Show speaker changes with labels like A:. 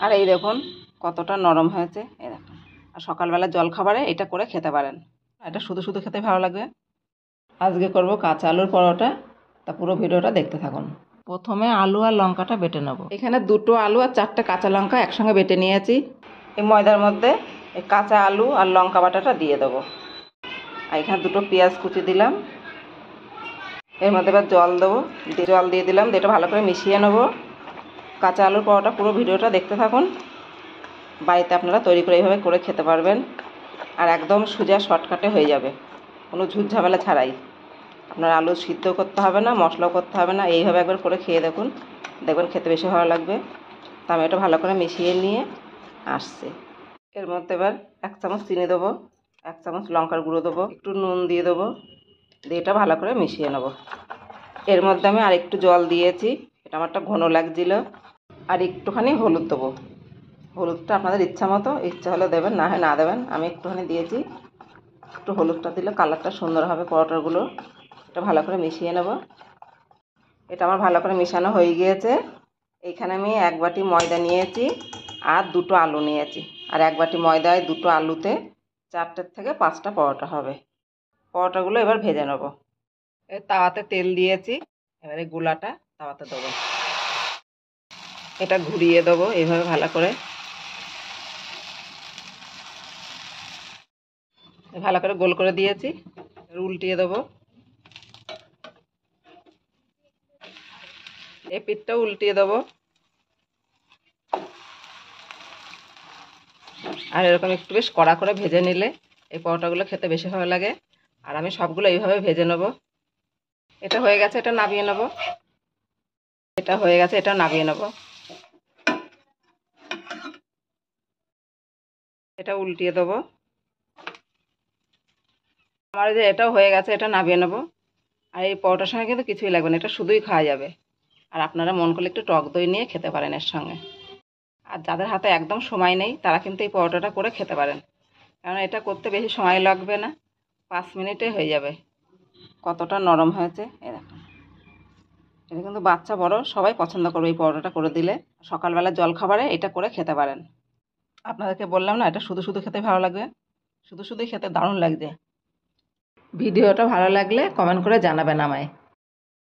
A: আর এই দেখুন কতটা নরম হয়েছে, এই দেখুন। আর সকালবেলা জলখাবারে এটা করে খেতে পারেন। এটা শুধু শুধু খেতে ভালো লাগবে। আজকে করব কাঁচা আলুর পরোটা, তা পুরো ভিডিওটা দেখতে থাকুন। প্রথমে আলু আর লঙ্কাটা বেটে নেব। এখানে 2টো আলু আর 4টে কাঁচা লঙ্কা একসঙ্গে বেটে নিয়েছি। এই ময়দার মধ্যে এই কাঁচা আলু আর লঙ্কা বাটাটা দিয়ে দেবো। আর এখানে 2টো পেঁয়াজ কুচি দিলাম। এর মধ্যে এবার জল দেবো, জল দিয়ে দিলাম, দিয়ে এটা ভালো করে মিশিয়ে নেব। কাঁচা আলুর পরোটা পুরো ভিডিওটা দেখতে থাকুন। বাড়িতে আপনারা তৈরি করে এইভাবে করে খেতে পারবেন। আর একদম সোজা শর্টকাটে হয়ে যাবে, কোনো ঝুট ঝামেলা ছাড়াই। আপনার আলু সিদ্ধ করতে হবে না, মশলাও করতে হবে না। এইভাবে একবার করে খেয়ে দেখুন, দেখবেন খেতে বেশি ভালো লাগবে। তা আমি এটা ভালো করে মিশিয়ে নিয়ে আসছি। এর মধ্যে এবার 1 চামচ চিনি দেবো, 1 চামচ লঙ্কার গুঁড়ো দেবো, একটু নুন দিয়ে দেবো, দিয়ে এটা ভালো করে মিশিয়ে নেব। এর মধ্যে আমি আর একটু জল দিয়েছি, এটা আমারটা ঘন লাগছিল। আর একটুখানি হলুদ দেবো। হলুদটা আপনাদের ইচ্ছা মতো, ইচ্ছা হলে দেবেন, না হয় না দেবেন। আমি একটুখানি দিয়েছি। একটু হলুদটা দিলে কালারটা সুন্দর হবে পরোটাগুলো। এটা ভালো করে মিশিয়ে নেব। এটা আমার ভালো করে মিশানো হয়ে গিয়েছে। এইখানে আমি 1 বাটি ময়দা নিয়েছি আর 2টো আলু নিয়েছি। আর 1 বাটি ময়দায় 2টো আলুতে 4টে থেকে 5টা পরোটা হবে। পরোটাগুলো এবার ভেজে নেব। এই তাওয়াতে তেল দিয়েছি, এবারে গোলাটা তাওয়াতে দেবো। এটা ঘুরিয়ে দেবো এইভাবে ভালো করে, ভালো করে গোল করে দিয়েছি। উল্টিয়ে দেবো, এই পিঠটাও উল্টিয়ে দেবো। আর এরকম একটু বেশ কড়া করে ভেজে নিলে এই পরোটাগুলো খেতে বেশি ভালো লাগে। আর আমি সবগুলো এইভাবে ভেজে নেব। এটা হয়ে গেছে, এটা নামিয়ে নেব। এটা হয়ে গেছে, এটা নামিয়ে নেব। এটা উল্টিয়ে দেবো। আমার যে এটাও হয়ে গেছে, এটা নামিয়ে নেব। আর এই পরোটার সঙ্গে কিন্তু কিছুই লাগবে না, এটা শুধুই খাওয়া যাবে। আর আপনারা মন করলে একটু টক দই নিয়ে খেতে পারেন এর সঙ্গে। আর যাদের হাতে একদম সময় নেই তারা কিন্তু এই পরোটাটা করে খেতে পারেন, কারণ এটা করতে বেশি সময় লাগবে না, 5 মিনিটে হয়ে যাবে। কতটা নরম হয়েছে এই দেখুন। এটা কিন্তু বাচ্চা বড় সবাই পছন্দ করবে এই পরোটাটা করে দিলে। সকালবেলা জলখাবারে এটা করে খেতে পারেন। আপনাদেরকে বললাম না, এটা শুধু শুধু খেতে ভালো লাগবে, শুধু শুধুই খেতে দারুণ লাগছে। ভিডিওটা ভালো লাগলে কমেন্ট করে জানাবেন আমায়।